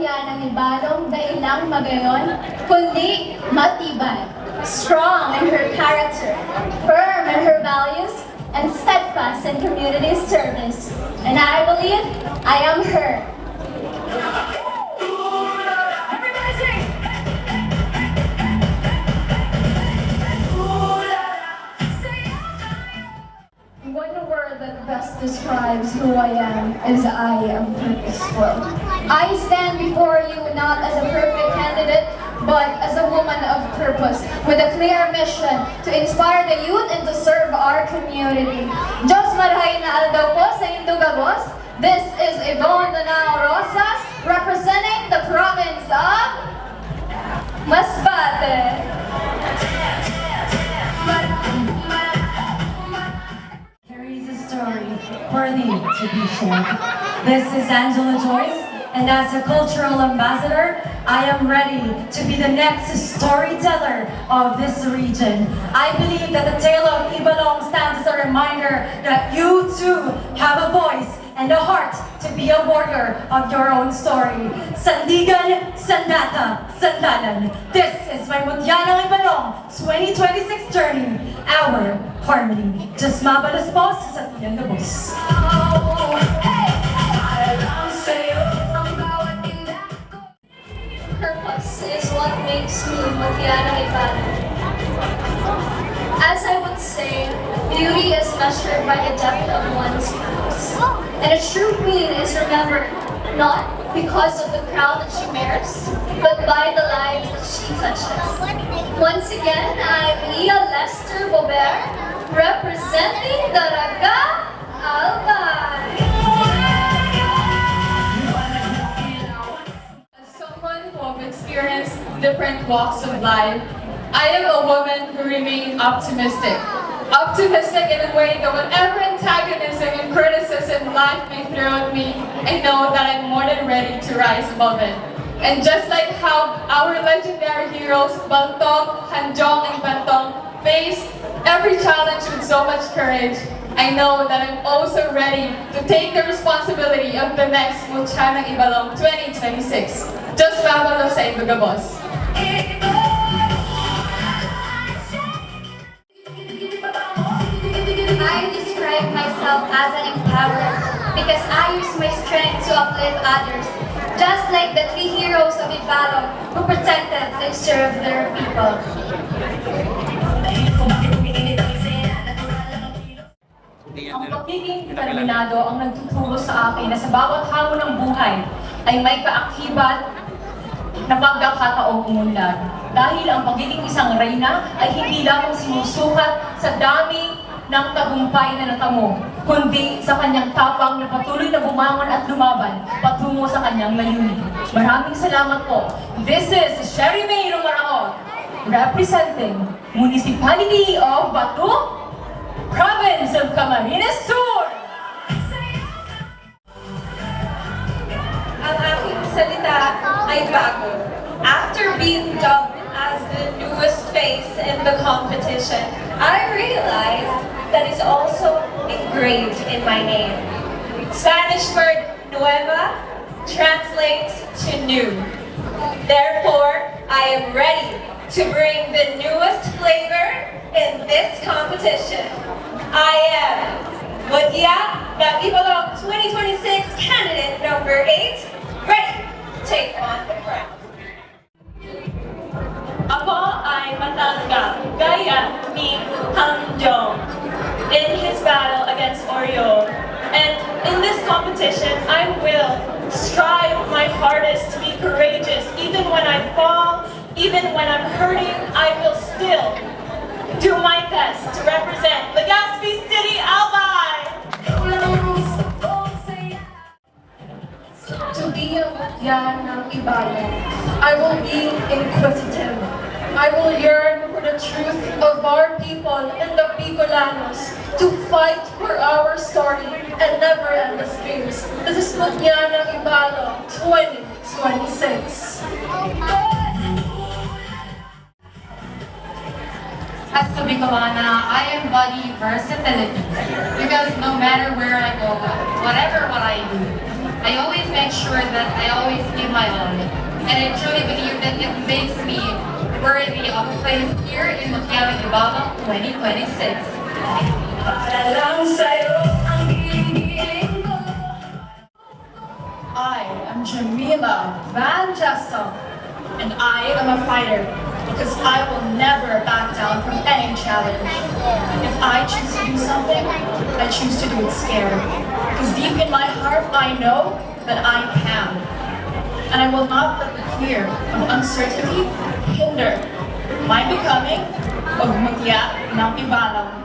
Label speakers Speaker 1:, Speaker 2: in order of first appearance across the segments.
Speaker 1: Mutya ng Ibalong dailang magayon, kundi matibay, strong in her character, firm in her values, and steadfast in community service. And I believe I am her. One word that best describes who I am is I am purposeful. I stand before you not as a perfect candidate, but as a woman of purpose, with a clear mission to inspire the youth and to serve our community. Diyos marhay na aldaw po sa Indugabos. This is Yvonne Danao Rosas, representing the province of Masbate.
Speaker 2: Carries a story worthy to be shared. This is Angela Joyce, and as a cultural ambassador, I am ready to be the next storyteller of this region. I believe that the tale of Ibalong stands as a reminder that you too have a voice and a heart to be a warrior of your own story. Sandigan, Sandata, Sandalan. This is my Mutya ng Ibalong 2026 journey, our harmony. Just mabalas po sa Satiyan na Bus.
Speaker 1: Purpose is what makes me Mutya ng Ibalong. As I would say, beauty is measured by the depth of one's purpose. And a true queen is remembered not because of the crown that she wears, but by the lives that she touches. Once again, I'm Ia Lester Bobert, representing Daraga Albay.
Speaker 3: As someone who have experienced different walks of life, I am a woman who remains optimistic. Optimistic in a way that whatever antagonism and criticism life may throw at me, I know that I'm more than ready to rise above it. And just like how our legendary heroes, Baltong, Hanjong, and Bantong, faced every challenge with so much courage, I know that I'm also ready to take the responsibility of the next Mutya ng Ibalong 2026. Just babalo sa Indugabos.
Speaker 1: I describe myself as an empowerer because I use my strength to uplift others, just like the three heroes of Ibalong who protected and served their people.
Speaker 2: Ang pagiging determinado ang nagtuturo sa akin na sa bawat hamon ng buhay ay may kaakibat na pagkakataong umunlad. Dahil ang pagiging isang reyna ay hindi lamang sinusukat sa dami ng tagumpay na natamo, kundi sa kanyang tapang na patuloy na bumangon at lumaban patungo sa kanyang layunin. Maraming salamat po. This is Sherry May Rumaraon, representing Municipality of Batu, Province of Camarines Sur.
Speaker 4: Ang aking salita ay bago. After being dubbed as the newest face in the competition, I realized that is also engraved in my name. Spanish word nueva translates to new. Therefore, I am ready to bring the newest flavor in this competition. I am Mutya ng Ibalong 2026 candidate number 8, ready to take on the crown.
Speaker 5: Ako ay matanggap gaya ni Hanjong in his battle against Oreo. And in this competition, I will strive my hardest to be courageous. Even when I fall, even when I'm hurting, I will still do my best to represent Legazpi City, Albay!
Speaker 3: To be a Mutya ng Ibalong, I will be inquisitive. I will yearn for the truth of our people and the Bicolanos to fight for our story and never end the dreams. This is Mutya ng Ibalong 2026.
Speaker 2: As to Bicolana, I embody versatility because no matter where I go, whatever what I do,
Speaker 3: I always make sure that I always give my all. And I truly believe that it makes me worthy of a place here in Mutya, Ibalong 2026.
Speaker 6: I am Jamila Van Gestel, and I am a fighter because I will never back down from any challenge. If I choose to do something, I choose to do it scared. Because deep in my heart, I know that I can. And I will not let the fear of uncertainty hinder my becoming of Mutya ng Ibalong.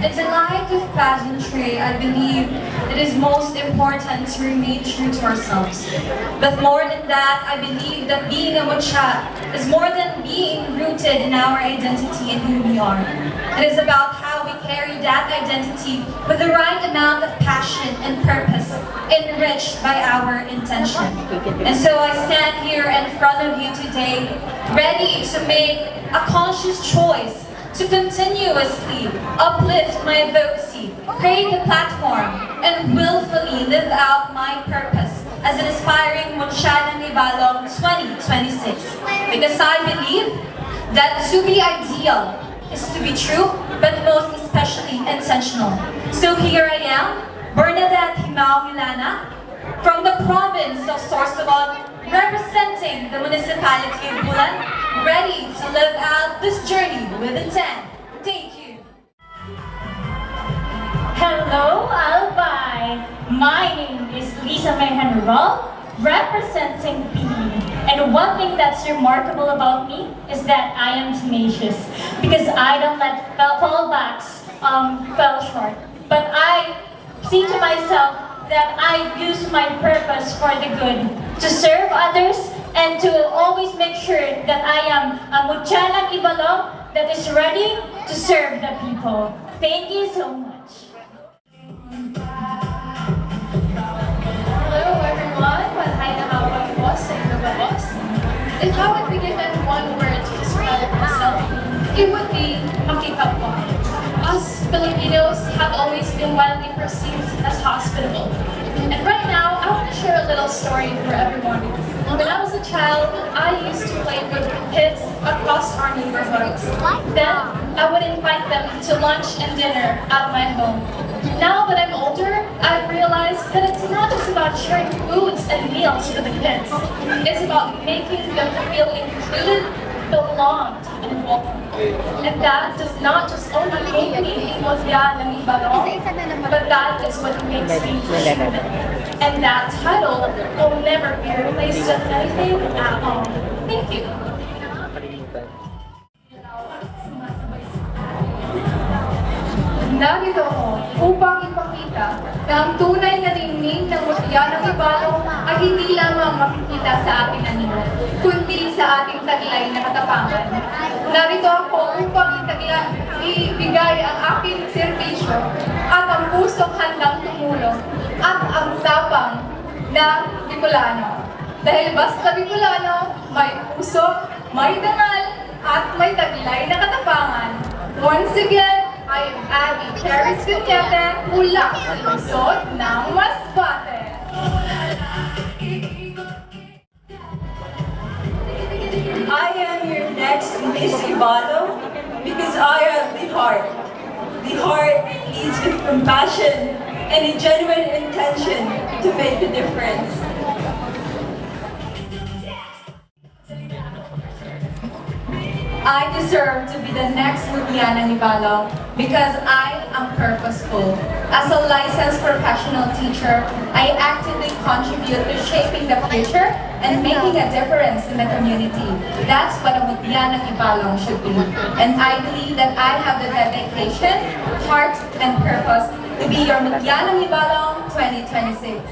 Speaker 2: In the light of pageantry, I believe it is most important to remain true to ourselves. But more than that, I believe that being a Mutya is more than being rooted in our identity and who we are. It is about how we carry that identity with the right amount of passion and purpose, enriched by our intention. And so I stand here in front of you today, ready to make a conscious choice to continuously uplift my advocacy, create a platform, and willfully live out my purpose as an aspiring Mutya ng Ibalong 2026. Because I believe that to be ideal is to be true, but most especially intentional. So here I am, Bernadette Himao-Hilana, from the province of Sorsogon, representing the municipality of Bulan, ready to live out this journey with intent. Thank you.
Speaker 5: Hello, Albay. My name is Lisa Mehan Rural, representing Spiel. And one thing that's remarkable about me is that I am tenacious because I don't let fallbacks fell short. But I see to myself that I use my purpose for the good, to serve others and to always make sure that I am a Mutya ng Ibalong that is ready to serve the people. Thank you so much.
Speaker 3: Hello everyone, malay na hawak po sa inyo boss. If I would be given one word to describe myself, it would be makipagpahal. Us Filipinos have always been widely perceived as hospitable. And right now, I want to share a little story for everyone. When I was a child, I used to play with kids across our neighborhoods. Then, I would invite them to lunch and dinner at my home. Now that I'm older, I've realized that it's not just about sharing foods and meals with the kids. It's about making them feel included, belonged, and welcome. And that does not just only make me Mutya ng Ibalong, but that is what makes me human. And that title will never be replaced with anything at all. Thank you.
Speaker 1: Narito ako upang ipakita na ang tunay na ningning ng Mutya ng Ibalong ay hindi lamang makikita sa ating anino, kundi sa ating taglay na katapangan. Narito ako upang ibigay ang aking serbisyo at ang pusong handang tumulong at ang tapang na Bicolano. Dahil basta Bicolano, may puso, may dangal, at may taglay na katapangan. Once again, I am Abby Charis Vignete mula sa lungsod ng Masbate.
Speaker 7: I am your next Miss Ibalong because I have the heart. The heart that leads with compassion and a genuine intention to make a difference.
Speaker 1: I deserve to be the next Mutya ng Ibalong because I am purposeful. As a licensed professional teacher, I actively contribute to shaping the future and making a difference in the community. That's what a Mutya ng Ibalong should be. And I believe that I have the dedication, heart, and purpose to be your Mutya ng Ibalong 2026.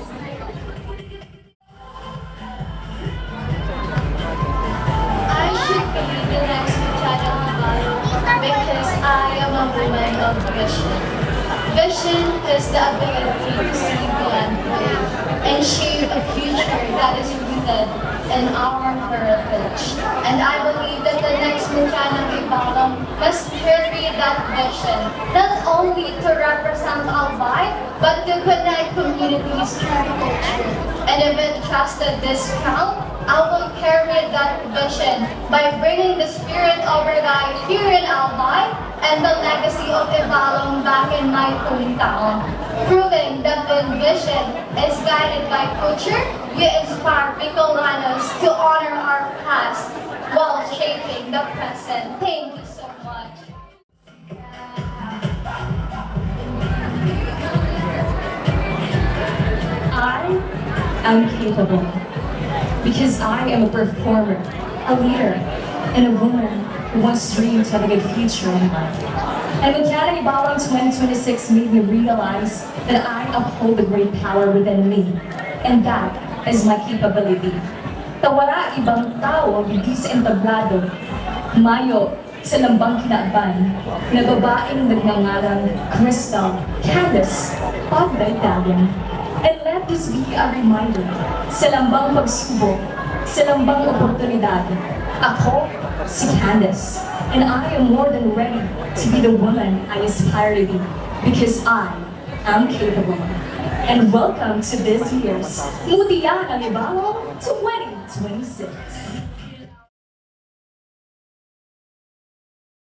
Speaker 3: I should be the next Mutya ng Ibalong because I am a woman of vision. Vision is the ability to see beyond today and shape a future that is rooted in our heritage. And I believe that the next Mutya ng Ibalong must carry that vision, not
Speaker 1: only to represent Albay, but to connect communities through culture. And if entrusted this crown, I will carry that vision by bringing the spirit of Regay here in Albay and the legacy of Ibalong back in my hometown. Proving that the vision is guided by culture, we inspire Bicolanos to honor our past while shaping the present. Thank you so much.
Speaker 2: I am capable because I am a performer, a leader, and a woman who wants to dream to have a good future in life. And Mutya Ibalong 2026 made me realize that I uphold the great power within me, and that is my capability. Tawara ibang tao ang hindi sa entablado, mayo sa lambang kinaaban, na babaeng nagngangalang Crystal, Candace, of the Italian. And let this be a reminder, sa lambang pagsubok, sa lambang oportunidad, ako si Candace, and I am more than ready to be the woman I aspire to be, because I am capable. And welcome to this year's Mutya Ibalong 2026.